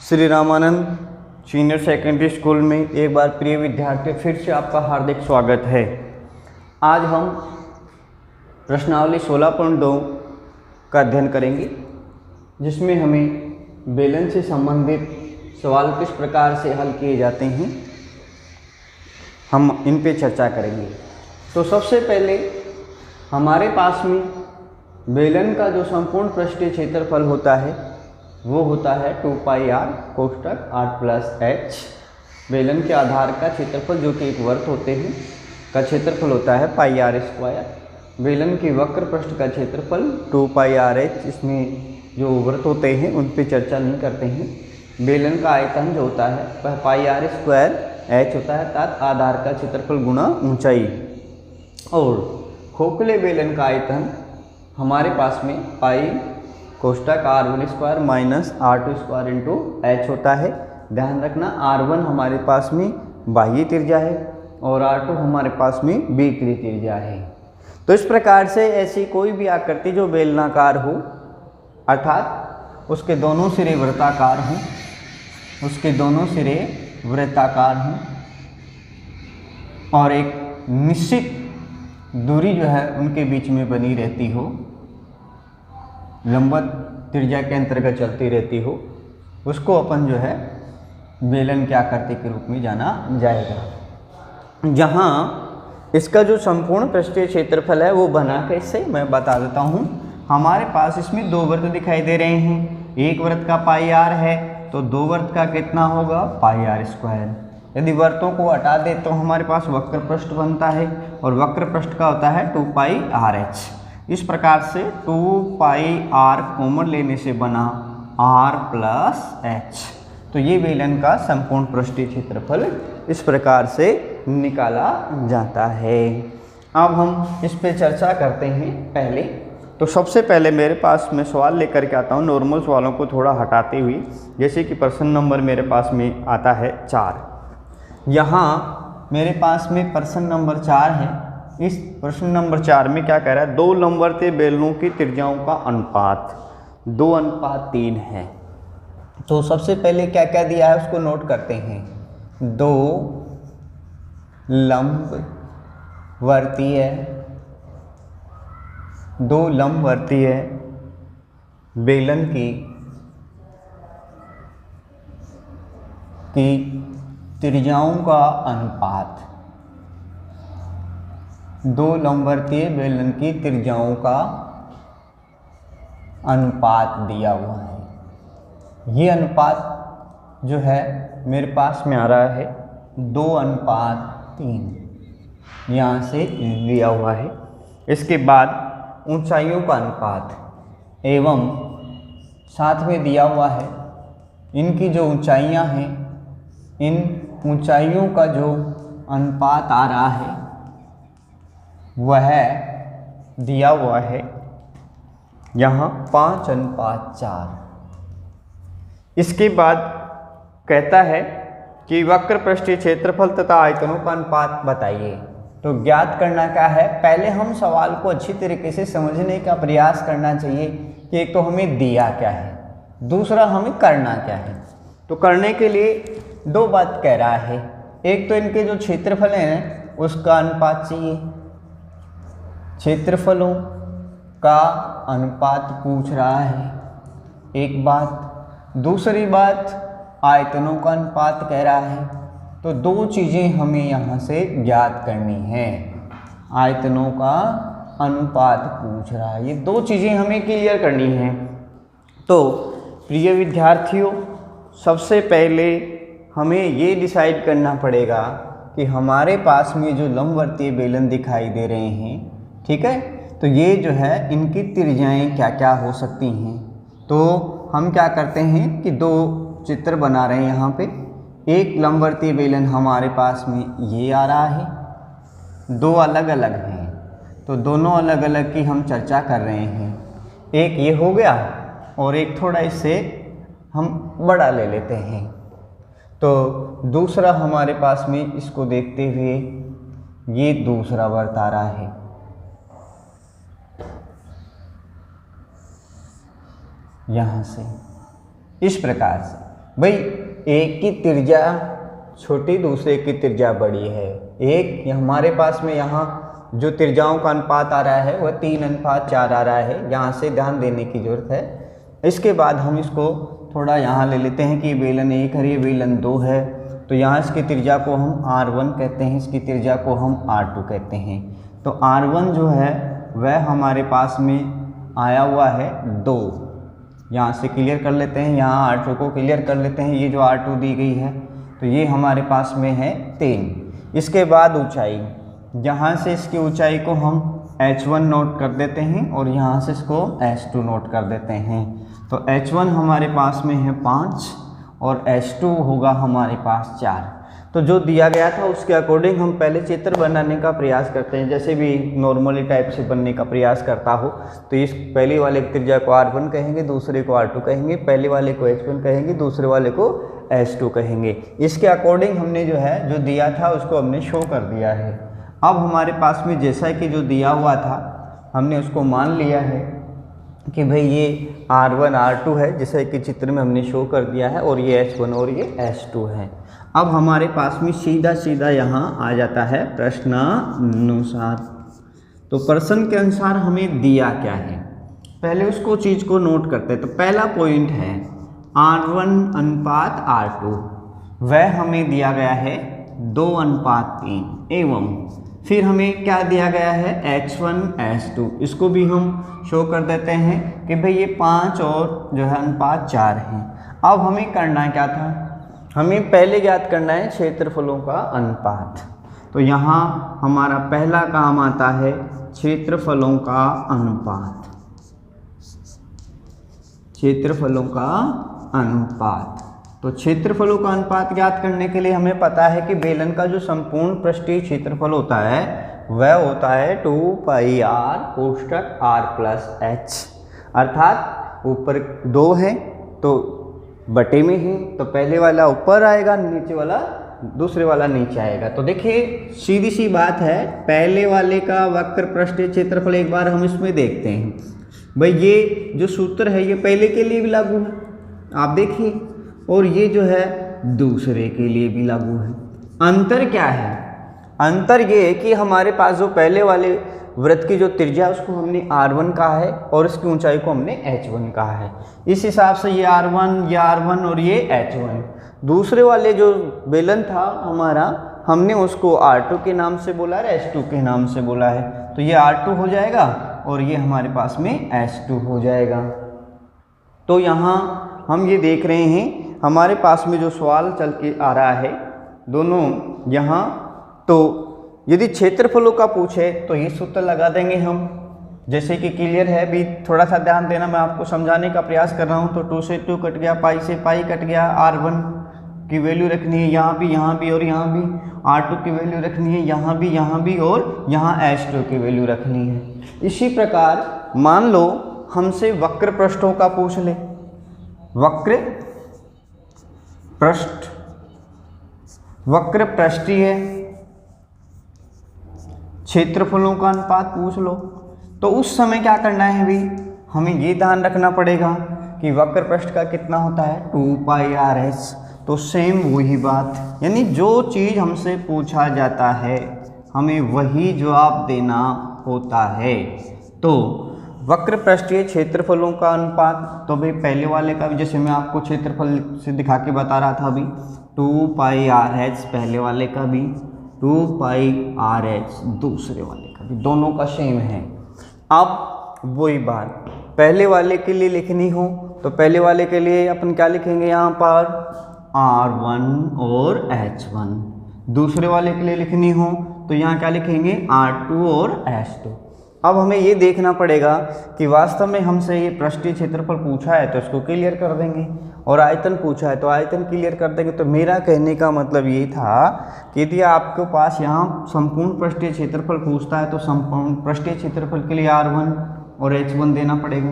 Shri Ramanand senior secondary school में एक बार प्रिय विद्यार्थी फिर से आपका हार्दिक स्वागत है। आज हम प्रश्नावली 16.2 का अध्ययन करेंगे, जिसमें हमें बेलन से संबंधित सवाल किस प्रकार से हल किए जाते हैं हम इन पे चर्चा करेंगे। तो सबसे पहले हमारे पास में बेलन का जो संपूर्ण पृष्ठीय क्षेत्रफल होता है वो होता है 2 पाई r कोष्ठक r प्लस h। बेलन के आधार का क्षेत्रफल जो कि एक वर्त होते हैं का क्षेत्रफल होता है पाई r स्क्वायर। बेलन की वक्र पृष्ठ का क्षेत्रफल 2 पाई r h। इसमें जो वर्त होते हैं उन पे चर्चा नहीं करते हैं। बेलन का आयतन जो होता है वह पाई r स्क्वायर h होता है, अर्थात आधार का क्षेत्रफल गुणा ऊंचाई। और खोखले बेलन का आयतन हमारे पास में पाई कोष्ठक r1 square minus r2 square into h होता है। ध्यान रखना r1 हमारे पास में बाह्य त्रिज्या है और r2 हमारे पास में भीतरी त्रिज्या है। तो इस प्रकार से ऐसी कोई भी आकृति जो बेलनाकार हो, अर्थात उसके दोनों सिरे वृत्ताकार हों, हों और एक निश्चित दूरी जो है उनके बीच में बनी रहती हो, लंबवत त्रिज्या के अंतर्गत चलती रहती हो, उसको अपन जो है बेलन की आकृति के रूप में जाना जाएगा। जहाँ इसका जो संपूर्ण पृष्ठीय क्षेत्रफल है वो बना कैसे मैं बता देता हूँ। हमारे पास इसमें दो वृत्त दिखाई दे रहे हैं। एक वृत्त का पाई r है तो दो वृत्त का कितना होगा पाई r स्क्वायर। यदि वृत्तों को हटा दे तो हमारे पास वक्र पृष्ठ बनता है और वक्र पृष्ठ का होता है 2 पाई r h। इस प्रकार से 2 पाई r कॉमन लेने से बना r प्लस h। तो ये बेलन का संपूर्ण पृष्ठीय क्षेत्रफल इस प्रकार से निकाला जाता है। अब हम इस पे चर्चा करते हैं। पहले तो सबसे पहले मेरे पास मैं सवाल लेकर के आता हूँ, नॉर्मल सवालों को थोड़ा हटाते हुए। जैसे कि प्रश्न नंबर मेरे पास में आता है 4। यहाँ मेरे पास में प्रश्न नंबर 4 है। इस प्रश्न नंबर 4 में क्या कह रहा है, दो लंबवर्तीय बेलनों की त्रिज्याओं का अनुपात 2:3 है। तो सबसे पहले क्या क्या दिया है उसको नोट करते हैं। दो लंबवर्तीय बेलन की त्रिज्याओं का अनुपात, दो लंबवर्तीय बेलन की त्रिज्याओं का अनुपात दिया हुआ है। ये अनुपात जो है मेरे पास में आ रहा है 2:3, यहाँ से दिया हुआ है। इसके बाद ऊंचाइयों का अनुपात एवं साथ में दिया हुआ है इनकी जो ऊंचाइयाँ हैं, इन ऊंचाइयों का जो अनुपात आ रहा है वह दिया हुआ है यहाँ 5:4। इसके बाद कहता है कि वक्र पृष्ठीय क्षेत्रफल तथा आयतनों का अनुपात बताइए। तो ज्ञात करना क्या है, पहले हम सवाल को अच्छी तरीके से समझने का प्रयास करना चाहिए कि एक तो हमें दिया क्या है, दूसरा हमें करना क्या है। तो करने के लिए दो बात कह रहा है। एक तो इनके जो क्षेत्रफल हैं उसका अनुपात चाहिए, क्षेत्रफलों का अनुपात पूछ रहा है एक बात। दूसरी बात आयतनों का अनुपात कह रहा है। तो दो चीज़ें हमें यहाँ से ज्ञात करनी है। आयतनों का अनुपात पूछ रहा है, ये दो चीज़ें हमें क्लियर करनी है। तो प्रिय विद्यार्थियों, सबसे पहले हमें ये डिसाइड करना पड़ेगा कि हमारे पास में जो लंबवर्तीय बेलन दिखाई दे रहे हैं, ठीक है, तो ये जो है इनकी त्रिज्याएं क्या क्या हो सकती हैं। तो हम क्या करते हैं कि दो चित्र बना रहे हैं यहाँ पे। एक लंबवर्तीय बेलन हमारे पास में ये आ रहा है, दो अलग अलग हैं, तो दोनों अलग अलग की हम चर्चा कर रहे हैं। एक ये हो गया और एक थोड़ा इससे हम बड़ा ले लेते हैं। तो दूसरा हमारे पास में इसको देखते हुए ये दूसरा वर्त आ रहा है। यहाँ से इस प्रकार से भाई एक की त्रिज्या छोटी, दूसरे की त्रिज्या बड़ी है। एक हमारे पास में यहाँ जो त्रिज्याओं का अनुपात आ रहा है वह 3:4 आ रहा है, यहाँ से ध्यान देने की जरूरत है। इसके बाद हम इसको थोड़ा यहाँ ले लेते हैं कि बेलन 1 है, ये बेलन 2 है, तो यहाँ इसकी त्रिज्या को हम R1 कहते हैं, इसकी त्रिज्या को हम R2 कहते हैं। तो R1 जो है वह हमारे पास में आया हुआ है 2, यहाँ से क्लियर कर लेते हैं, यहाँ R2 को क्लियर कर लेते हैं। ये जो R2 दी गई है तो ये हमारे पास में है 3। इसके बाद ऊंचाई, यहाँ से इसकी ऊंचाई को हम h1 नोट कर देते हैं और यहाँ से इसको h2 नोट कर देते हैं। तो h1 हमारे पास में है 5 और h2 होगा हमारे पास 4। तो जो दिया गया था उसके अकॉर्डिंग हम पहले चित्र बनाने का प्रयास करते हैं। जैसे भी नॉर्मली टाइप से बनने का प्रयास करता हो तो इस पहले वाले त्रिज्या को R1 कहेंगे, दूसरे को R2 कहेंगे, पहले वाले को h1 कहेंगे, दूसरे वाले को h2 कहेंगे। इसके अकॉर्डिंग हमने जो है जो दिया था उसको हमने शो कर दिया है। अब हमारे पास में जैसा कि जो दिया हुआ था हमने उसको मान लिया है कि भाई ये R1 R2 है, जैसे कि चित्र में हमने शो कर दिया है, और ये h1 और ये h2 है। अब हमारे पास में सीधा सीधा यहाँ आ जाता है प्रश्नानुसार। तो प्रश्न के अनुसार हमें दिया क्या है, पहले उसको चीज़ को नोट करते हैं। तो पहला पॉइंट है R1:R2, वह हमें दिया गया है 2:3 एवं फिर हमें क्या दिया गया है h1 h2, इसको भी हम शो कर देते हैं कि भाई ये 5 और जो है अनुपात 4 हैं। अब हमें करना क्या था, हमें पहले ज्ञात करना है क्षेत्रफलों का अनुपात। तो यहाँ हमारा पहला काम आता है क्षेत्रफलों का अनुपात। क्षेत्रफलों का अनुपात, तो क्षेत्रफलों का अनुपात ज्ञात करने के लिए हमें पता है कि बेलन का जो संपूर्ण पृष्ठीय क्षेत्रफल होता है वह होता है 2πr कोष्ठक r+h, अर्थात ऊपर 2 है तो बटे में है, तो पहले वाला ऊपर आएगा, नीचे वाला दूसरे वाला नीचे आएगा। तो देखिए सीधी सी बात है, पहले वाले का वक्र पृष्ठीय क्षेत्रफल एक बार हम इसमें देखते हैं। भाई ये जो सूत्र है ये पहले के लिए भी लागू है, आप देखिए, और ये जो है दूसरे के लिए भी लागू है। अंतर क्या है, अंतर ये है कि हमारे पास जो पहले वाले वृत्त की जो त्रिज्या उसको हमने R1 कहा है और इसकी ऊंचाई को हमने h1 कहा है। इस हिसाब से ये R1 और ये h1। दूसरे वाले जो बेलन था हमारा, हमने उसको R2 के नाम से बोला है, h2 के नाम से बोला है, तो ये R2 हो जाएगा और ये हमारे पास में h2 हो जाएगा। तो यहाँ हम ये देख रहे हैं हमारे पास में जो सवाल चल के आ रहा है दोनों यहाँ, तो यदि क्षेत्रफलों का पूछे तो ये सूत्र लगा देंगे हम, जैसे कि क्लियर है। भी थोड़ा सा ध्यान देना, मैं आपको समझाने का प्रयास कर रहा हूँ। तो 2 से 2 कट गया, पाई से पाई कट गया, R1 की वैल्यू रखनी है यहाँ भी और यहाँ भी, R2 की वैल्यू रखनी है यहाँ भी और यहाँ h2 की वैल्यू रखनी है। इसी प्रकार मान लो हमसे वक्र पृष्ठों का पूछ ले, वक्र पृष्ठीय क्षेत्रफलों का अनुपात पूछ लो, तो उस समय क्या करना है भाई, हमें ये ध्यान रखना पड़ेगा कि वक्र पृष्ठ का कितना होता है 2πrs। तो सेम वही बात, यानी जो चीज़ हमसे पूछा जाता है हमें वही जवाब देना होता है। तो वक्र पृष्ठीय क्षेत्रफलों का अनुपात, तो भाई पहले वाले का भी जैसे मैं आपको क्षेत्रफल से दिखा के बता रहा था अभी, 2πrh पहले वाले का भी, 2πrh दूसरे वाले का भी, दोनों का सेम है। अब वही बात पहले वाले के लिए लिखनी हो तो पहले वाले के लिए अपन क्या लिखेंगे यहाँ पर R1 और h1, दूसरे वाले के लिए लिखनी हो तो यहाँ क्या लिखेंगे R2 और h2। अब हमें ये देखना पड़ेगा कि वास्तव में हमसे ये पृष्ठीय क्षेत्रफल पूछा है तो इसको क्लियर कर देंगे, और आयतन पूछा है तो आयतन क्लियर कर देंगे। तो मेरा कहने का मतलब ये था कि यदि आपके पास यहाँ संपूर्ण पृष्ठीय क्षेत्रफल पूछता है तो संपूर्ण पृष्ठीय क्षेत्रफल के लिए R1 और h1 देना पड़ेगा।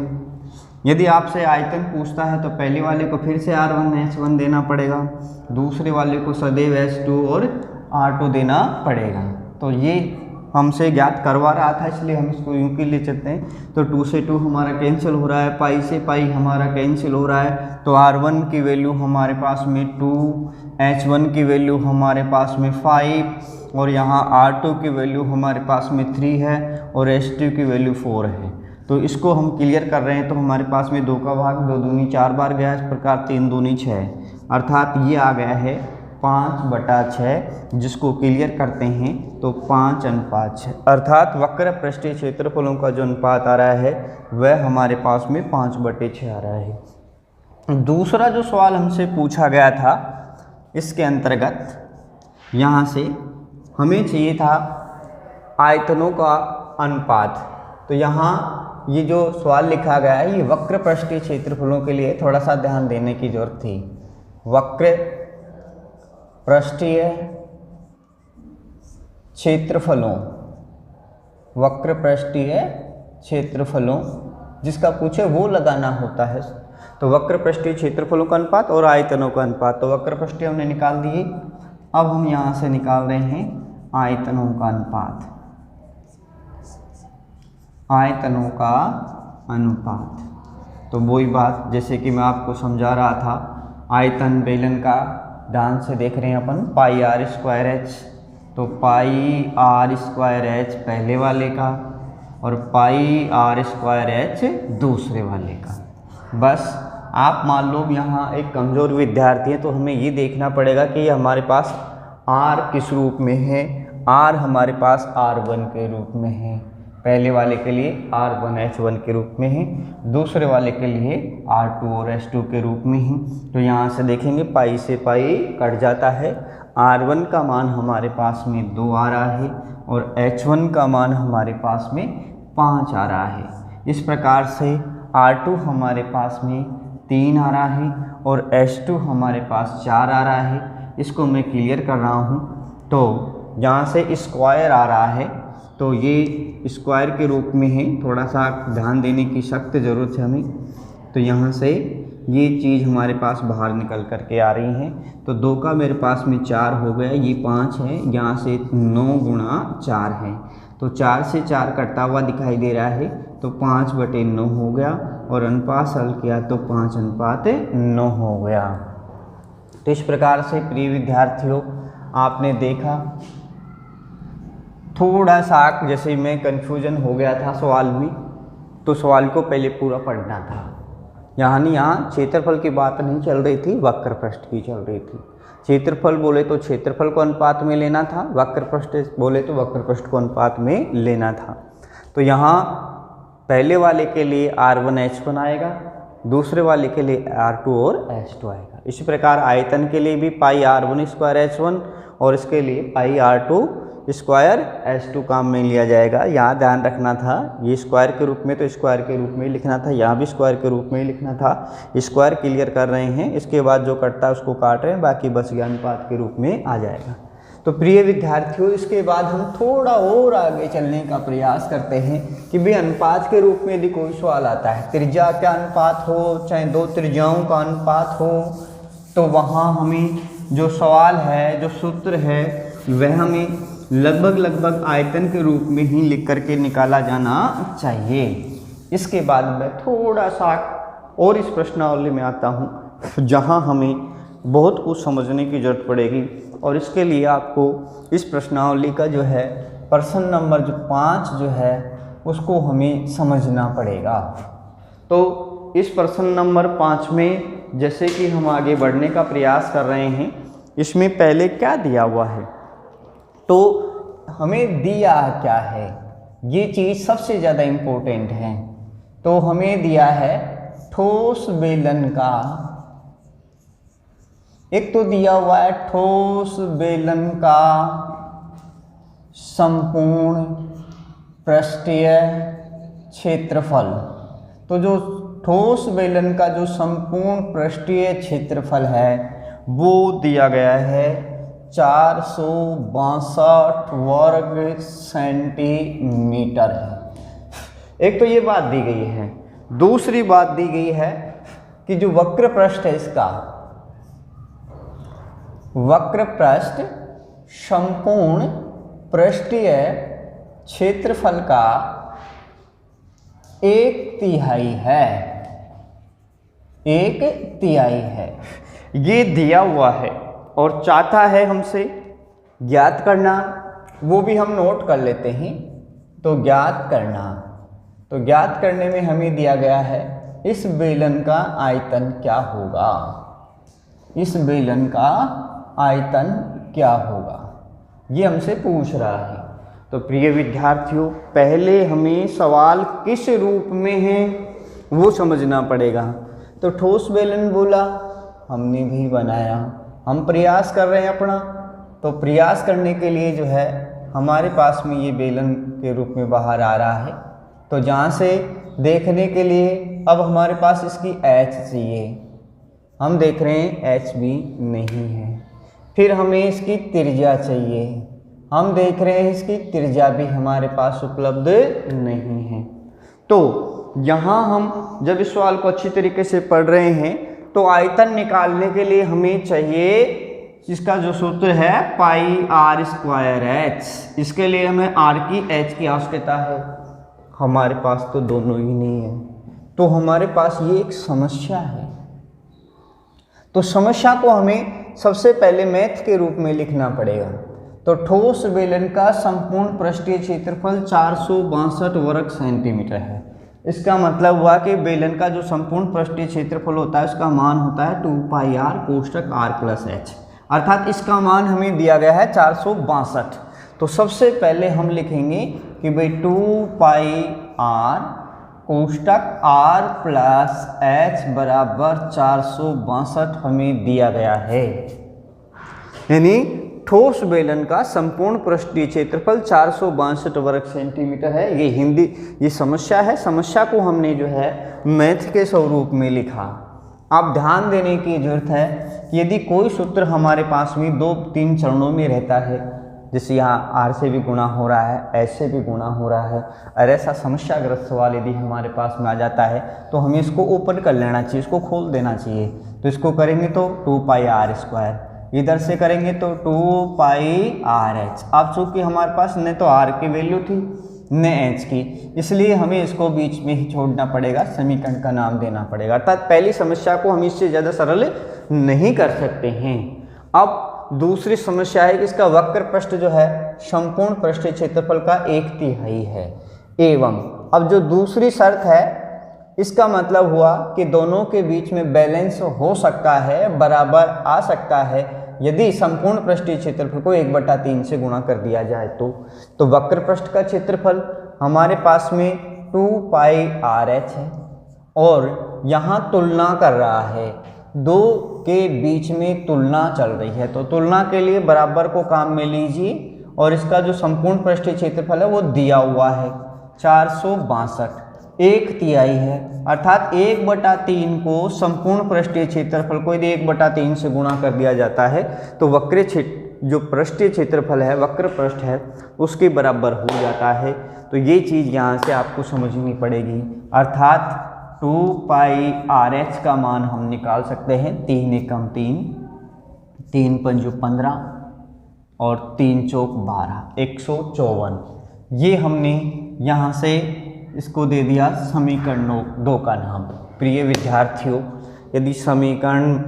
यदि आपसे आयतन पूछता है तो पहले वाले को फिर से R1 h1 देना पड़ेगा, दूसरे वाले को सदैव h2 और R2 देना पड़ेगा। तो ये हमसे ज्ञात करवा रहा था, इसलिए हम इसको यूँ के लिए चलते हैं। तो 2 से 2 हमारा कैंसिल हो रहा है, पाई से पाई हमारा कैंसिल हो रहा है। तो R1 की वैल्यू हमारे पास में 2, H1 की वैल्यू हमारे पास में 5 और यहाँ R2 की वैल्यू हमारे पास में 3 है और H2 की वैल्यू 4 है। तो इसको हम क्लियर कर रहे हैं तो हमारे पास में 2 का भाग 2 दूनी 4 बार गया, इस प्रकार 3 दूनी 6, अर्थात ये आ गया है 5/6। जिसको क्लियर करते हैं तो 5:6, अर्थात वक्र पृष्ठीय क्षेत्रफलों का जो अनुपात आ रहा है वह हमारे पास में 5/6 आ रहा है। दूसरा जो सवाल हमसे पूछा गया था इसके अंतर्गत यहाँ से हमें चाहिए था आयतनों का अनुपात। तो यहाँ ये जो सवाल लिखा गया है ये वक्र पृष्ठीय क्षेत्रफलों के लिए थोड़ा सा ध्यान देने की जरूरत थी। वक्र पृष्ठीय क्षेत्रफलों, वक्र पृष्ठीय क्षेत्रफलों जिसका पूछे वो लगाना होता है। तो वक्र पृष्ठीय क्षेत्रफलों का अनुपात और आयतनों का अनुपात, तो वक्र पृष्ठीय हमने निकाल दिए। अब हम यहाँ से निकाल रहे हैं आयतनों का अनुपात, आयतनों का अनुपात। तो वही बात जैसे कि मैं आपको समझा रहा था, आयतन बेलन का ध्यान से देख रहे हैं अपन, πr²h, तो πr²h पहले वाले का और πr²h दूसरे वाले का। बस आप मान लो यहाँ एक कमज़ोर विद्यार्थी है तो हमें ये देखना पड़ेगा कि ये हमारे पास r किस रूप में है। r हमारे पास r1 के रूप में है, पहले वाले के लिए R1H1 के रूप में है, दूसरे वाले के लिए R2 और H2 के रूप में है। तो यहाँ से देखेंगे पाई से पाई कट जाता है, R1 का मान हमारे पास में 2 आ रहा है और H1 का मान हमारे पास में 5 आ रहा है। इस प्रकार से R2 हमारे पास में 3 आ रहा है और H2 हमारे पास 4 आ रहा है। इसको मैं क्लियर कर रहा हूँ। तो जहाँ से स्क्वायर आ रहा है तो ये स्क्वायर के रूप में है, थोड़ा सा ध्यान देने की सख्त ज़रूरत है हमें। तो यहाँ से ये चीज़ हमारे पास बाहर निकल कर के आ रही है। तो 2 का मेरे पास में 4 हो गया, ये 5 है, यहाँ से 9 × 4 है। तो 4 से 4 कटता हुआ दिखाई दे रहा है, तो 5/9 हो गया और अनुपात सरल किया तो 5:9 हो गया। तो इस प्रकार से प्रिय विद्यार्थियों आपने देखा, थोड़ा सा जैसे मैं कन्फ्यूजन हो गया था सवाल में, तो सवाल को पहले पूरा पढ़ना था। यहाँ क्षेत्रफल की बात नहीं चल रही थी, वक्र पृष्ठ की चल रही थी। क्षेत्रफल बोले तो क्षेत्रफल को अनुपात में लेना था, वक्र पृष्ठ बोले तो वक्र पृष्ठ को अनुपात में लेना था। तो यहाँ पहले वाले के लिए R1H1 आएगा, दूसरे वाले के लिए R2 और H2 आएगा। इसी प्रकार आयतन के लिए भी πr1² और इसके लिए πr2² H2 काम में लिया जाएगा। यहाँ ध्यान रखना था, ये स्क्वायर के रूप में तो स्क्वायर के रूप में ही लिखना था, यहाँ भी स्क्वायर के रूप में ही लिखना था। स्क्वायर क्लियर कर रहे हैं, इसके बाद जो कटता है उसको काट रहे हैं, बाकी बच गया अनुपात के रूप में आ जाएगा। तो प्रिय विद्यार्थियों इसके बाद हम थोड़ा और आगे चलने का प्रयास करते हैं कि भाई अनुपात के रूप में यदि कोई सवाल आता है, त्रिज्या का अनुपात हो चाहे 2 त्रिज्याओं का अनुपात हो, तो वहाँ हमें जो सवाल है, जो सूत्र है, वह हमें लगभग आयतन के रूप में ही लिख करके निकाला जाना चाहिए। इसके बाद मैं थोड़ा सा और इस प्रश्नावली में आता हूँ जहाँ हमें बहुत कुछ समझने की ज़रूरत पड़ेगी और इसके लिए आपको इस प्रश्नावली का जो है प्रश्न नंबर 5 जो है उसको हमें समझना पड़ेगा। तो इस प्रश्न नंबर 5 में जैसे कि हम आगे बढ़ने का प्रयास कर रहे हैं, इसमें पहले क्या दिया हुआ है, तो हमें दिया क्या है, ये चीज़ सबसे ज़्यादा इम्पोर्टेंट है। तो हमें दिया है ठोस बेलन का, एक तो दिया हुआ है ठोस बेलन का संपूर्ण पृष्ठीय क्षेत्रफल। तो जो ठोस बेलन का जो संपूर्ण पृष्ठीय क्षेत्रफल है वो दिया गया है 462 वर्ग सेंटीमीटर है। एक तो ये बात दी गई है। दूसरी बात दी गई है कि जो वक्र पृष्ठ है, इसका वक्र पृष्ठ संपूर्ण पृष्ठीय क्षेत्रफल का 1/3 है, 1/3 है, ये दिया हुआ है और चाहता है हमसे ज्ञात करना, वो भी हम नोट कर लेते हैं। तो ज्ञात करना, तो ज्ञात करने में हमें दिया गया है इस बेलन का आयतन क्या होगा, इस बेलन का आयतन क्या होगा, ये हमसे पूछ रहा है। तो प्रिय विद्यार्थियों, पहले हमें सवाल किस रूप में है वो समझना पड़ेगा। तो ठोस बेलन बोला, हमने भी बनाया, हम प्रयास कर रहे हैं अपना। तो प्रयास करने के लिए जो है हमारे पास में ये बेलन के रूप में बाहर आ रहा है। तो जहाँ से देखने के लिए अब हमारे पास इसकी एच चाहिए, हम देख रहे हैं एच भी नहीं है। फिर हमें इसकी त्रिज्या चाहिए, हम देख रहे हैं इसकी त्रिज्या भी हमारे पास उपलब्ध नहीं है। तो यहाँ हम जब इस सवाल को अच्छी तरीके से पढ़ रहे हैं तो आयतन निकालने के लिए हमें चाहिए इसका जो सूत्र है πr²h, इसके लिए हमें r की h की आवश्यकता है। हमारे पास तो दोनों ही नहीं है, तो हमारे पास ये एक समस्या है। तो समस्या को हमें सबसे पहले मैथ के रूप में लिखना पड़ेगा। तो ठोस बेलन का संपूर्ण पृष्ठीय क्षेत्रफल 462 वर्ग सेंटीमीटर है। इसका मतलब हुआ कि बेलन का जो संपूर्ण पृष्ठीय क्षेत्रफल होता है उसका मान होता है 2πr कोष्ठक r+h, अर्थात इसका मान हमें दिया गया है 462। तो सबसे पहले हम लिखेंगे कि भाई 2πr कोष्ठक r+h बराबर 462 हमें दिया गया है। यानी ठोस बेलन का संपूर्ण पृष्ठीय क्षेत्रफल 462 वर्ग सेंटीमीटर है। ये समस्या है। समस्या को हमने जो है मैथ के स्वरूप में लिखा। आप ध्यान देने की जरूरत है कि यदि कोई सूत्र हमारे पास में 2-3 चरणों में रहता है, जैसे यहाँ r से भी गुणा हो रहा है, h से भी गुणा हो रहा है, और ऐसा समस्याग्रस्त सवाल यदि हमारे पास में आ जाता है तो हमें इसको ओपन कर लेना चाहिए, इसको खोल देना चाहिए। तो इसको करेंगे तो 2πr², इधर से करेंगे तो 2πrh। अब चूँकि हमारे पास न तो r की वैल्यू थी न h की, इसलिए हमें इसको बीच में ही छोड़ना पड़ेगा, समीकरण का नाम देना पड़ेगा। अर्थात पहली समस्या को हम इससे ज़्यादा सरल नहीं कर सकते हैं। अब दूसरी समस्या है कि इसका वक्र पृष्ठ जो है संपूर्ण पृष्ठीय क्षेत्रफल का 1/3 है। एवं अब जो दूसरी शर्त है इसका मतलब हुआ कि दोनों के बीच में बैलेंस हो सकता है, बराबर आ सकता है, यदि संपूर्ण पृष्ठीय क्षेत्रफल को 1/3 से गुणा कर दिया जाए तो वक्र पृष्ठ का क्षेत्रफल हमारे पास में 2πrh है और यहाँ तुलना कर रहा है, दो के बीच में तुलना चल रही है। तो तुलना के लिए बराबर को काम में लीजिए और इसका जो संपूर्ण पृष्ठीय क्षेत्रफल है वो दिया हुआ है 462, 1/3 है, अर्थात 1/3 को संपूर्ण पृष्ठीय क्षेत्रफल को यदि 1/3 से गुणा कर दिया जाता है तो जो पृष्ठीय क्षेत्रफल है, वक्र पृष्ठ है, उसके बराबर हो जाता है। तो ये चीज़ यहाँ से आपको समझनी पड़ेगी। अर्थात 2πrh का मान हम निकाल सकते हैं 3 एकम 3, 3 पंजू 15 और 3 चौक 12, 154। ये हमने यहाँ से इसको दे दिया समीकरण 2 का नाम। प्रिय विद्यार्थियों, यदि समीकरण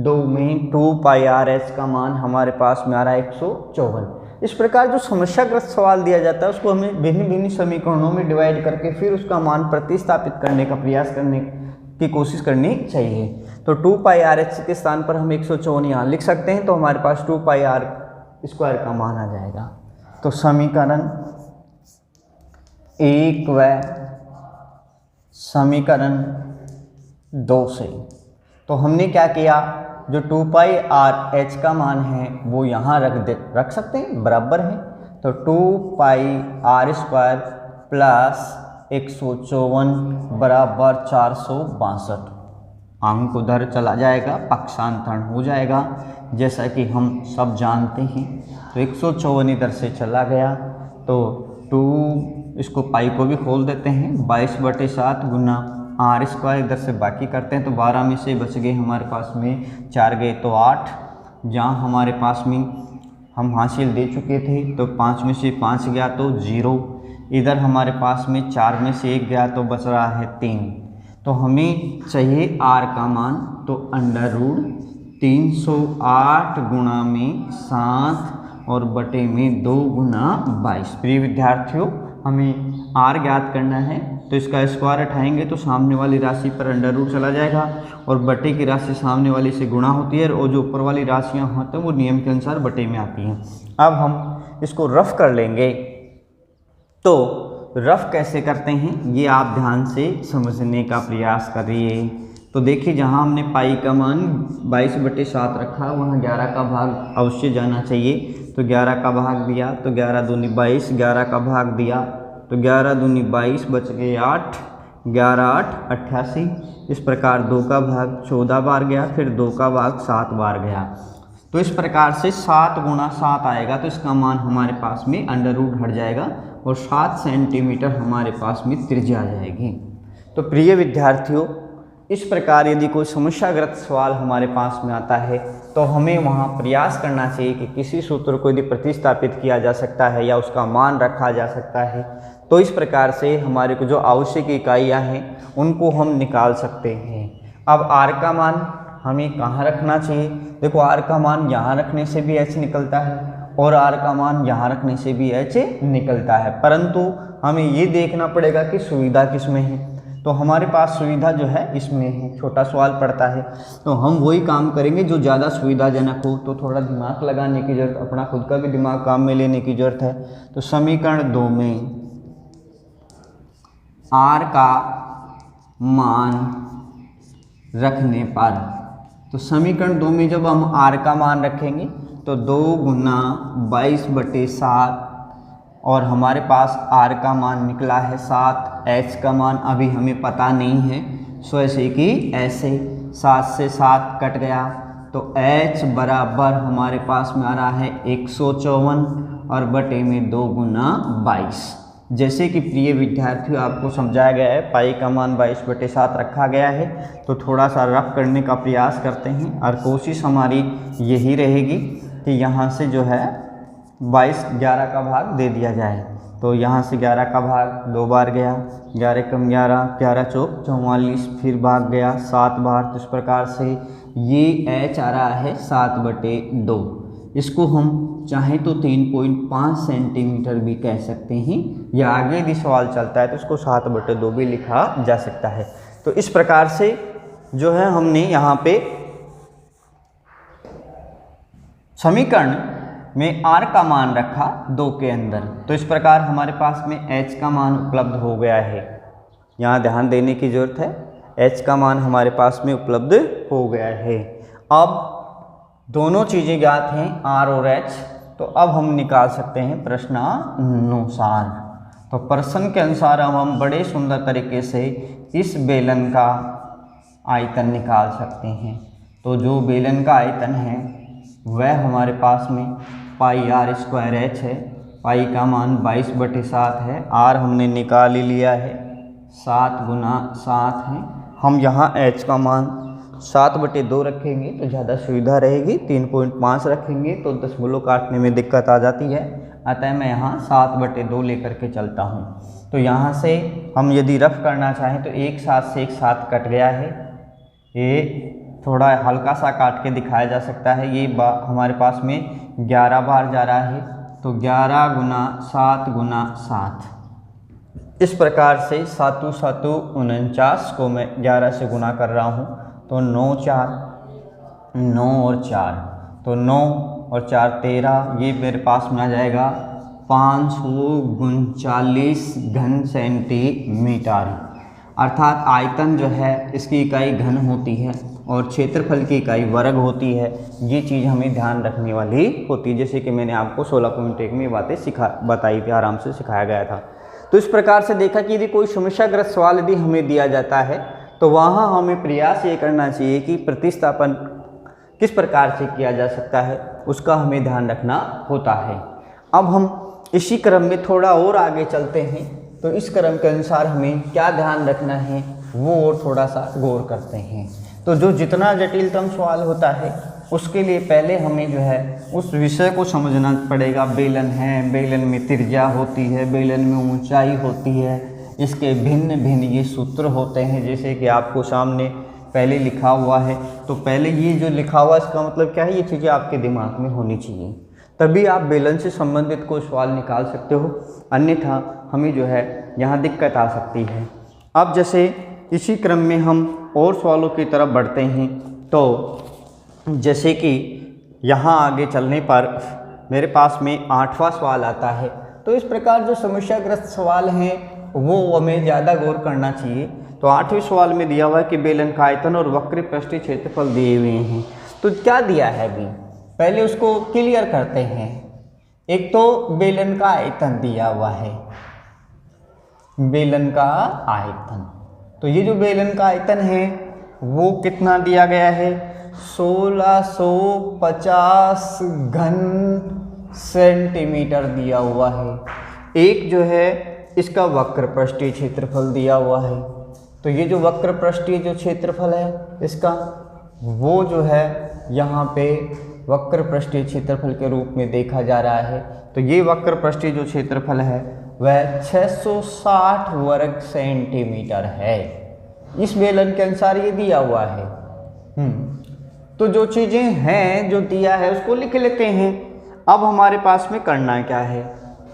2 में 2πrh का मान हमारे पास में आ रहा है 154, इस प्रकार जो समस्याग्रस्त सवाल दिया जाता है उसको हमें भिन्न भिन्न समीकरणों में डिवाइड करके फिर उसका मान प्रतिस्थापित करने का प्रयास करने की कोशिश करनी चाहिए। तो 2πrh के स्थान पर हम 154 यहाँ लिख सकते हैं, तो हमारे पास 2πr² का मान आ जाएगा। तो समीकरण 1 व समीकरण 2 से तो हमने क्या किया, जो 2πrh का मान है वो यहाँ रख सकते हैं, बराबर है। तो 2πr² प्लस 154 बराबर 462, अंक उधर चला जाएगा, पक्षांतरण हो जाएगा जैसा कि हम सब जानते हैं। तो 154 इधर से चला गया तो 2, इसको पाई को भी खोल देते हैं, 22/7 गुना r² इधर से बाकी करते हैं तो 12 में से बच गए हमारे पास में 4 गए तो 8, जहाँ हमारे पास में हम हासिल दे चुके थे तो 5 में से 5 गया तो 0, इधर हमारे पास में 4 में से 1 गया तो बच रहा है 3। तो हमें चाहिए r का मान, तो √308 गुणा में 7 और बटे में 2 गुना 22। प्रिय विद्यार्थियों, हमें r ज्ञात करना है, तो इसका स्क्वायर उठाएंगे तो सामने वाली राशि पर अंडर रूट चला जाएगा और बटे की राशि सामने वाली से गुणा होती है और जो ऊपर वाली राशियाँ होती हैं वो नियम के अनुसार बटे में आती हैं। अब हम इसको रफ कर लेंगे। तो रफ कैसे करते हैं ये आप ध्यान से समझने का प्रयास करिए। तो देखिए, जहाँ हमने पाई का मान 22/7 रखा, वहाँ 11 का भाग अवश्य जाना चाहिए। तो 11 का भाग दिया तो 11 दूनी 22, 11 का भाग दिया तो 11 दूनी 22, बच गए 8, 11 8 88। इस प्रकार 2 का भाग 14 बार गया, फिर 2 का भाग 7 बार गया। तो इस प्रकार से 7 गुणा 7 आएगा, तो इसका मान हमारे पास में अंडर रूट हट जाएगा और 7 सेंटीमीटर हमारे पास में त्रिज्या आ जाएगी। तो प्रिय विद्यार्थियों, इस प्रकार यदि कोई समस्याग्रस्त सवाल हमारे पास में आता है तो हमें वहाँ प्रयास करना चाहिए कि किसी सूत्र को यदि प्रतिस्थापित किया जा सकता है या उसका मान रखा जा सकता है, तो इस प्रकार से हमारे को जो आवश्यक इकाइयाँ हैं उनको हम निकाल सकते हैं। अब r का मान हमें कहाँ रखना चाहिए? देखो, r का मान यहाँ रखने से भी h निकलता है और r का मान यहाँ रखने से भी h निकलता है, परंतु हमें ये देखना पड़ेगा कि सुविधा किस में है। तो हमारे पास सुविधा जो है इसमें है, छोटा सवाल पड़ता है तो हम वही काम करेंगे जो ज़्यादा सुविधाजनक हो। तो थोड़ा दिमाग लगाने की ज़रूरत, अपना खुद का भी दिमाग काम में लेने की ज़रूरत है। तो समीकरण 2 में r का मान रखने पर, तो समीकरण 2 में जब हम r का मान रखेंगे तो 2 गुना 22/7 और हमारे पास r का मान निकला है 7, h का मान अभी हमें पता नहीं है, सो ऐसे कि ऐसे 7 से 7 कट गया तो h बराबर हमारे पास में आ रहा है 154 और बटे में 2 गुना 22। जैसे कि प्रिय विद्यार्थियों आपको समझाया गया है, पाई का मान 22/7 रखा गया है, तो थोड़ा सा रफ करने का प्रयास करते हैं और कोशिश हमारी यही रहेगी कि यहाँ से जो है 22 11 का भाग दे दिया जाए। तो यहाँ से 11 का भाग 2 बार गया, 11 कम 11, 11 चौक 44, फिर भाग गया 7 बार। तो इस प्रकार से ये h आ रहा है 7/2। इसको हम चाहें तो 3.5 सेंटीमीटर भी कह सकते हैं, या आगे भी सवाल चलता है तो इसको 7/2 भी लिखा जा सकता है। तो इस प्रकार से जो है हमने यहाँ पे समीकरण में r का मान रखा 2 के अंदर। तो इस प्रकार हमारे पास में h का मान उपलब्ध हो गया है। यहाँ ध्यान देने की जरूरत है, h का मान हमारे पास में उपलब्ध हो गया है। अब दोनों चीज़ें ज्ञात हैं, r और h, तो अब हम निकाल सकते हैं प्रश्नानुसार। तो प्रश्न के अनुसार अब हम बड़े सुंदर तरीके से इस बेलन का आयतन निकाल सकते हैं। तो जो बेलन का आयतन है वह हमारे पास में पाई r² h है। पाई का मान 22/7 है, r हमने निकाल ही लिया है, 7 गुना 7 है। हम यहाँ h का मान 7/2 रखेंगे तो ज़्यादा सुविधा रहेगी, 3.5 रखेंगे तो दशमलव काटने में दिक्कत आ जाती है, अतः मैं यहाँ 7/2 लेकर के चलता हूँ। तो यहाँ से हम यदि रफ करना चाहें तो एक 7 से एक 7 कट गया है, ये थोड़ा हल्का सा काट के दिखाया जा सकता है। ये हमारे पास में 11 बार जा रहा है, तो 11 गुना 7 गुना 7। इस प्रकार से 7 7 49 को मैं 11 से गुना कर रहा हूँ, तो 9 4 9 और 4, तो 9 और 4 13, ये मेरे पास में आ जाएगा 539 घन सेंटीमीटर। अर्थात आयतन जो है इसकी इकाई घन होती है और क्षेत्रफल की इकाई वर्ग होती है। ये चीज़ हमें ध्यान रखने वाली होती है, जैसे कि मैंने आपको 16.1 में बातें बताई थी, आराम से सिखाया गया था। तो इस प्रकार से देखा कि यदि कोई समस्याग्रस्त सवाल यदि हमें दिया जाता है तो वहाँ हमें प्रयास ये करना चाहिए कि प्रतिस्थापन किस प्रकार से किया जा सकता है, उसका हमें ध्यान रखना होता है। अब हम इसी क्रम में थोड़ा और आगे चलते हैं, तो इस क्रम के अनुसार हमें क्या ध्यान रखना है वो और थोड़ा सा गौर करते हैं। तो जो जितना जटिलतम सवाल होता है उसके लिए पहले हमें जो है उस विषय को समझना पड़ेगा। बेलन है, बेलन में त्रिज्या होती है, बेलन में ऊंचाई होती है, इसके भिन्न भिन्न ये सूत्र होते हैं, जैसे कि आपको सामने पहले लिखा हुआ है। तो पहले ये जो लिखा हुआ है इसका मतलब क्या है, ये चीज़ें आपके दिमाग में होनी चाहिए, तभी आप बेलन से संबंधित कोई सवाल निकाल सकते हो, अन्यथा हमें जो है यहाँ दिक्कत आ सकती है। अब जैसे इसी क्रम में हम और सवालों की तरफ बढ़ते हैं, तो जैसे कि यहाँ आगे चलने पर मेरे पास में 8वां सवाल आता है। तो इस प्रकार जो समस्याग्रस्त सवाल हैं वो हमें ज़्यादा गौर करना चाहिए। तो 8वें सवाल में दिया हुआ है कि बेलन का आयतन और वक्र पृष्ठीय क्षेत्रफल दिए हुए हैं। तो क्या दिया है अभी, पहले उसको क्लियर करते हैं। एक तो बेलन का आयतन दिया हुआ है, बेलन का आयतन, तो ये जो बेलन का आयतन है वो कितना दिया गया है, 1650 घन सेंटीमीटर दिया हुआ है। एक जो है इसका वक्र पृष्ठीय क्षेत्रफल दिया हुआ है। तो ये जो वक्र पृष्ठीय जो क्षेत्रफल है इसका, वो जो है यहाँ पे वक्र पृष्ठीय क्षेत्रफल के रूप में देखा जा रहा है। तो ये वक्र पृष्ठीय जो क्षेत्रफल है वह 660 वर्ग सेंटीमीटर है। इस बेलन के अनुसार ये दिया हुआ है। तो जो चीज़ें हैं जो दिया है उसको लिख लेते हैं। अब हमारे पास में करना क्या है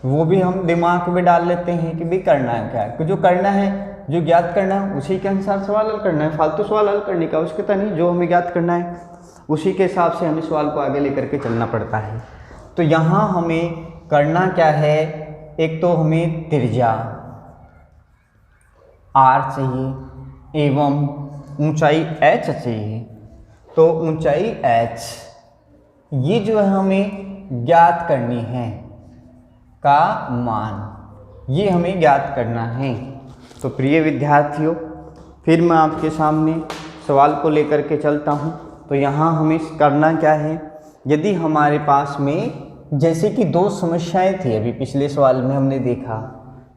वो भी हम दिमाग में डाल लेते हैं कि भी करना है क्या है। जो करना है, जो ज्ञात करना है उसी के अनुसार सवाल हल करना है। फालतू सवाल हल करने का आवश्यकता नहीं, जो हमें ज्ञात करना है उसी के हिसाब से हमें सवाल को आगे लेकर के चलना पड़ता है। तो यहाँ हमें करना क्या है, एक तो हमें त्रिज्या r चाहिए एवं ऊंचाई h चाहिए। तो ऊंचाई h ये जो है हमें ज्ञात करनी है का मान, ये हमें ज्ञात करना है। तो प्रिय विद्यार्थियों, फिर मैं आपके सामने सवाल को लेकर के चलता हूँ। तो यहाँ हमें करना क्या है, यदि हमारे पास में जैसे कि दो समस्याएं थी अभी पिछले सवाल में हमने देखा,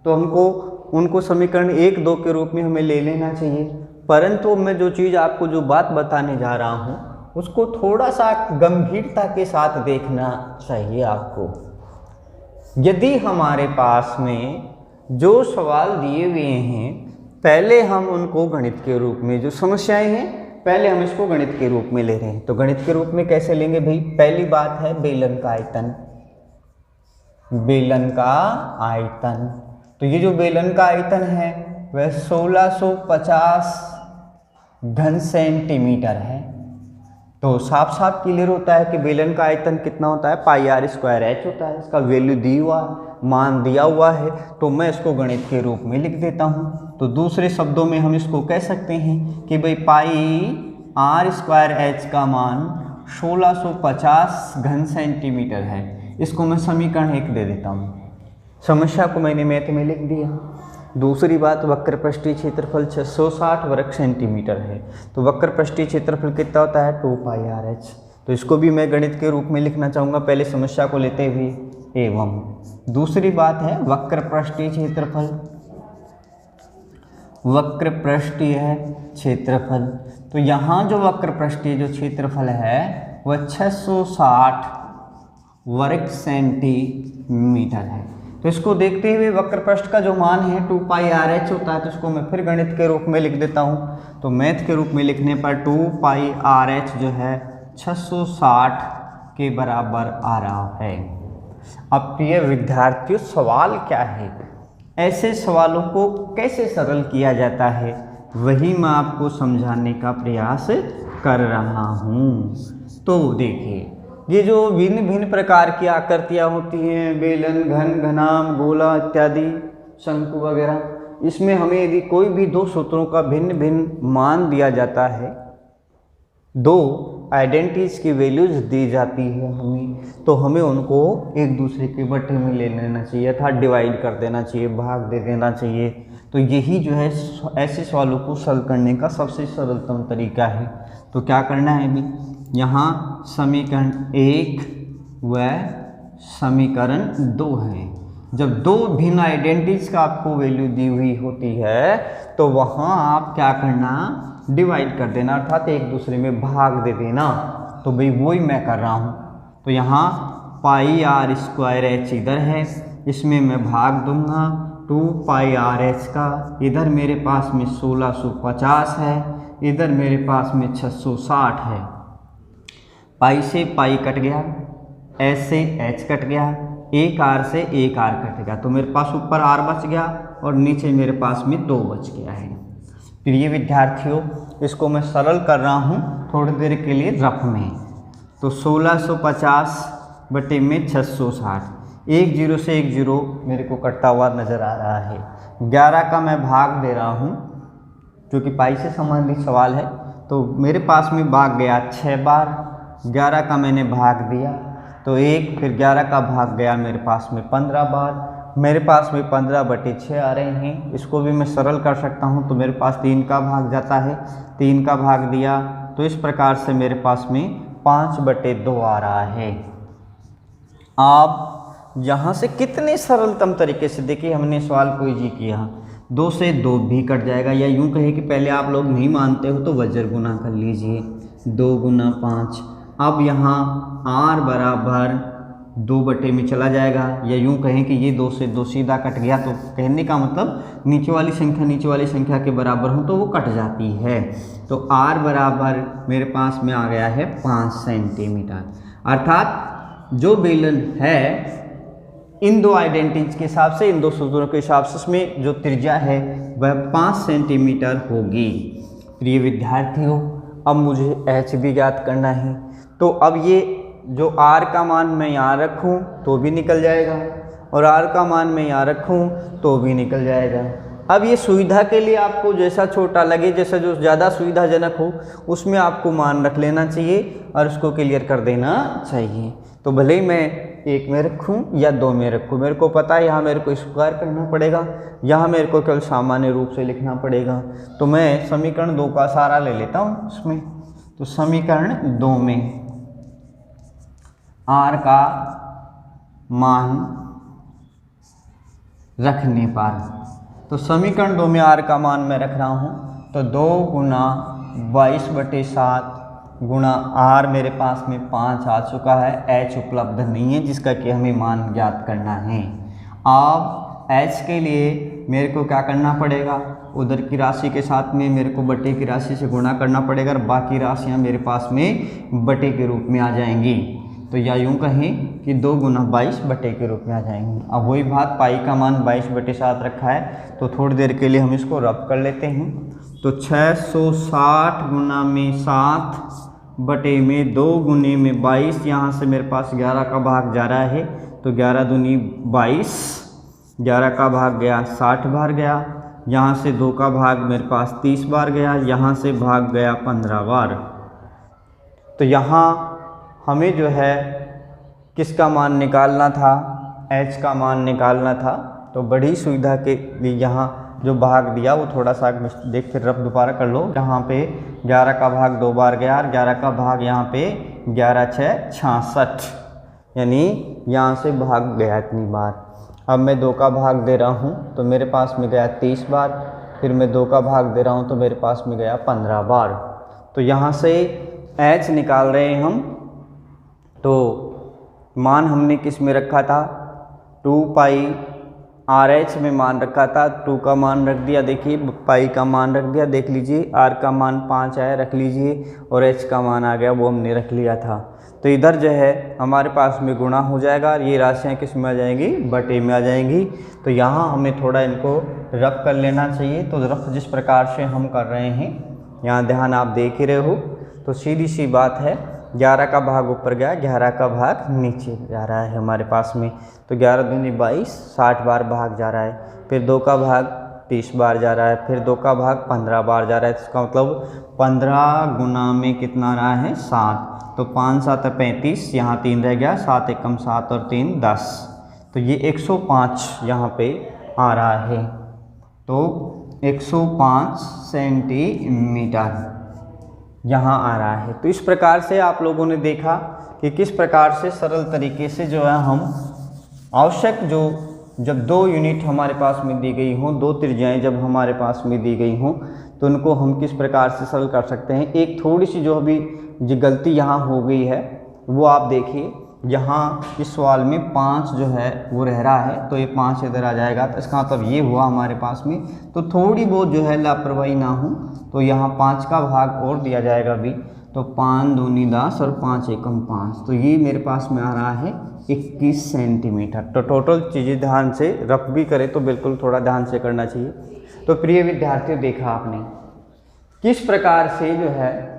तो हमको उनको समीकरण 1, 2 के रूप में हमें ले लेना चाहिए। परंतु मैं जो चीज़ आपको जो बात बताने जा रहा हूँ उसको थोड़ा सा गंभीरता के साथ देखना चाहिए आपको। यदि हमारे पास में जो सवाल दिए हुए हैं पहले हम उनको गणित के रूप में, जो समस्याएं हैं पहले हम इसको गणित के रूप में ले रहे हैं। तो गणित के रूप में कैसे लेंगे भाई, पहली बात है बेलन का आयतन, बेलन का आयतन। तो ये जो बेलन का आयतन है वह 1650 घन सेंटीमीटर है। तो साफ साफ क्लियर होता है कि बेलन का आयतन कितना होता है, पाई r स्क्वायर h होता है। इसका वैल्यू दी हुआ, मान दिया हुआ है, तो मैं इसको गणित के रूप में लिख देता हूँ। तो दूसरे शब्दों में हम इसको कह सकते हैं कि भाई पाई r स्क्वायर h का मान 1650 घन सेंटीमीटर है। इसको मैं समीकरण 1 दे देता हूँ। समस्या को मैंने मैथ में लिख दिया। दूसरी बात, वक्र पृष्ठीय क्षेत्रफल 660 वर्ग सेंटीमीटर है। तो वक्र पृष्ठीय क्षेत्रफल कितना होता है, 2 पाई r h। तो इसको भी मैं गणित के रूप में लिखना चाहूँगा पहले समस्या को लेते हुए। एवं दूसरी बात है वक्र पृष्ठीय क्षेत्रफल, वक्र पृष्ठीय क्षेत्रफल। तो यहाँ जो वक्र पृष्ठीय जो क्षेत्रफल है वह 660 वर्ग सेंटीमीटर है। तो इसको देखते हुए वक्र पृष्ठ का जो मान है 2 पाई r h होता है। तो इसको मैं फिर गणित के रूप में लिख देता हूँ। तो मैथ के रूप में लिखने पर 2 पाई r h जो है 660 के बराबर आ रहा है। अब प्रिय विद्यार्थियों, सवाल क्या है, ऐसे सवालों को कैसे सरल किया जाता है वही मैं आपको समझाने का प्रयास कर रहा हूँ। तो देखिए, ये जो भिन्न भिन्न प्रकार की आकृतियाँ होती हैं, बेलन, घन, घनाम, गोला इत्यादि, शंकु वगैरह, इसमें हमें यदि कोई भी दो सूत्रों का भिन्न भिन्न मान दिया जाता है, दो आइडेंटिटीज की वैल्यूज दी जाती है हमें, तो हमें उनको एक दूसरे के बट्टे में ले लेना चाहिए अर्थात डिवाइड कर देना चाहिए, भाग दे देना चाहिए। तो यही जो है ऐसे सवालों को हल करने का सबसे सरलतम तरीका है। तो क्या करना है अभी, यहाँ समीकरण 1 व समीकरण 2 है। जब दो भिन्न आइडेंटिटीज का आपको वैल्यू दी हुई होती है तो वहाँ आप क्या करना, डिवाइड कर देना अर्थात एक दूसरे में भाग दे देना। तो भाई वही मैं कर रहा हूँ। तो यहाँ पाई आर स्क्वायर एच इधर है, इसमें मैं भाग दूंगा 2 पाई आर एच का। इधर मेरे पास में 1650 है, इधर मेरे पास में 660 है। पाई से पाई कट गया, एच से एच कट गया, एक आर से एक आर कट गया, तो मेरे पास ऊपर आर बच गया और नीचे मेरे पास में 2 बच गया है। प्रिय विद्यार्थियों, इसको मैं सरल कर रहा हूँ थोड़ी देर के लिए रफ में। तो 1650 बटे में 660, 1 0 से 1 0 मेरे को कटता हुआ नज़र आ रहा है। 11 का मैं भाग दे रहा हूँ क्योंकि पाई से संबंधित सवाल है, तो मेरे पास में भाग गया 6 बार। 11 का मैंने भाग दिया तो 1, फिर 11 का भाग गया मेरे पास में 15 बार। मेरे पास में 15 बटे 6 आ रहे हैं। इसको भी मैं सरल कर सकता हूँ, तो मेरे पास 3 का भाग जाता है, 3 का भाग दिया तो इस प्रकार से मेरे पास में 5 बटे 2 आ रहा है। आप यहाँ से कितने सरलतम तरीके से, देखिए हमने सवाल को इजी किया, 2 से 2 भी कट जाएगा, या यूँ कहे कि पहले आप लोग नहीं मानते हो तो वज्र गुना कर लीजिए, 2 गुना 5। अब यहाँ r बराबर 2 बटे में चला जाएगा, या यूँ कहें कि ये 2 से 2 सीधा कट गया, तो कहने का मतलब नीचे वाली संख्या के बराबर हो तो वो कट जाती है। तो r बराबर मेरे पास में आ गया है 5 सेंटीमीटर। अर्थात जो बेलन है इन 2 आइडेंटिटीज के हिसाब से, इन 2 सूत्रों के हिसाब से इसमें जो त्रिज्या है वह 5 सेंटीमीटर होगी। प्रिय विद्यार्थियों, अब मुझे h भी ज्ञात करना है, तो अब ये जो r का मान मैं यहाँ रखूँ तो भी निकल जाएगा और r का मान मैं यहाँ रखूँ तो भी निकल जाएगा। अब ये सुविधा के लिए आपको जैसा छोटा लगे, जैसा जो ज़्यादा सुविधाजनक हो उसमें आपको मान रख लेना चाहिए और उसको क्लियर कर देना चाहिए। तो भले ही मैं 1 में रखूँ या 2 में रखूँ, मेरे को पता है यहाँ मेरे को स्क्वायर करना पड़ेगा, यहाँ मेरे को केवल सामान्य रूप से लिखना पड़ेगा। तो मैं समीकरण 2 का सहारा ले लेता हूँ उसमें। तो समीकरण 2 में r का मान रखने पर, तो समीकरण 2 में r का मान मैं रख रहा हूँ, तो 2 गुना 22 बटे 7 गुणा r मेरे पास में 5 आ चुका है, h उपलब्ध नहीं है जिसका कि हमें मान ज्ञात करना है। अब h के लिए मेरे को क्या करना पड़ेगा, उधर की राशि के साथ में मेरे को बटे की राशि से गुणा करना पड़ेगा और बाकी राशियाँ मेरे पास में बटे के रूप में आ जाएंगी। तो या यूँ कहें कि 2 गुना 22 बटे के रूप में आ जाएंगी। अब वही बात, पाई का मान 22 बटे 7 रखा है, तो थोड़ी देर के लिए हम इसको रब कर लेते हैं। तो 660 गुना में 7 बटे में 2 गुने में 22, यहाँ से मेरे पास 11 का भाग जा रहा है, तो 11 दूनी 22, 11 का भाग गया 60 बार गया, यहाँ से 2 का भाग मेरे पास 30 बार गया, यहाँ से भाग गया 15 बार। तो यहाँ हमें जो है किसका मान निकालना था, h का मान निकालना था। तो बड़ी सुविधा के लिए यहाँ जो भाग दिया वो थोड़ा सा देख फिर रफ दोबारा कर लो। यहाँ पे 11 का भाग 2 बार गया और 11 का भाग यहाँ पे 11 6 66, यानी यहाँ से भाग गया इतनी बार। अब मैं 2 का भाग दे रहा हूँ तो मेरे पास में गया 30 बार, फिर मैं 2 का भाग दे रहा हूँ तो मेरे पास में गया 15 बार। तो यहाँ से h निकाल रहे हैं हम। तो मान हमने किस में रखा था, 2 पाई आर एच में मान रखा था, 2 का मान रख दिया, देखिए पाई का मान रख दिया, देख लीजिए आर का मान 5 आया रख लीजिए, और एच का मान आ गया वो हमने रख लिया था। तो इधर जो है हमारे पास में गुणा हो जाएगा और ये राशियाँ किस में आ जाएंगी, बटे में आ जाएंगी। तो यहाँ हमें थोड़ा इनको रफ कर लेना चाहिए। तो रफ जिस प्रकार से हम कर रहे हैं यहाँ ध्यान आप देख ही रहे हो, तो सीधी सी बात है, 11 का भाग ऊपर गया, 11 का भाग नीचे जा रहा है हमारे पास में। तो 11 दूनी 22, 60 बार भाग जा रहा है, फिर 2 का भाग 30 बार जा रहा है, फिर 2 का भाग 15 बार जा रहा है। इसका मतलब 15 गुना में कितना रहा है, 7। तो 5 7 35, यहाँ 3 रह गया, 7 एकम 7 और 3 10, तो ये 105 यहाँ पे आ रहा है। तो 105 सेंटीमीटर यहाँ आ रहा है। तो इस प्रकार से आप लोगों ने देखा कि किस प्रकार से सरल तरीके से जो है हम आवश्यक जो जब 2 यूनिट हमारे पास में दी गई हों, 2 त्रिज्याएं जब हमारे पास में दी गई हों, तो उनको हम किस प्रकार से सरल कर सकते हैं। एक थोड़ी सी जो अभी जो गलती यहाँ हो गई है वो आप देखिए, यहाँ इस सवाल में 5 जो है वो रह रहा है, तो ये 5 इधर आ जाएगा, तो इसका मतलब ये हुआ हमारे पास में। तो थोड़ी बहुत जो है लापरवाही ना हो तो यहाँ 5 का भाग और दिया जाएगा भी, तो 5 दूनी 10 और 5 एकम 5, तो ये मेरे पास में आ रहा है 21 सेंटीमीटर। तो टोटल चीज़ें ध्यान से रफ भी करें तो बिल्कुल थोड़ा ध्यान से करना चाहिए। तो प्रिय विद्यार्थियों, देखा आपने किस प्रकार से जो है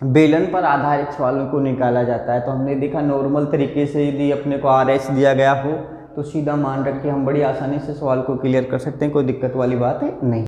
बेलन पर आधारित सवालों को निकाला जाता है। तो हमने देखा नॉर्मल तरीके से यदि अपने को RS दिया गया हो तो सीधा मान रख के हम बड़ी आसानी से सवाल को क्लियर कर सकते हैं, कोई दिक्कत वाली बात है नहीं।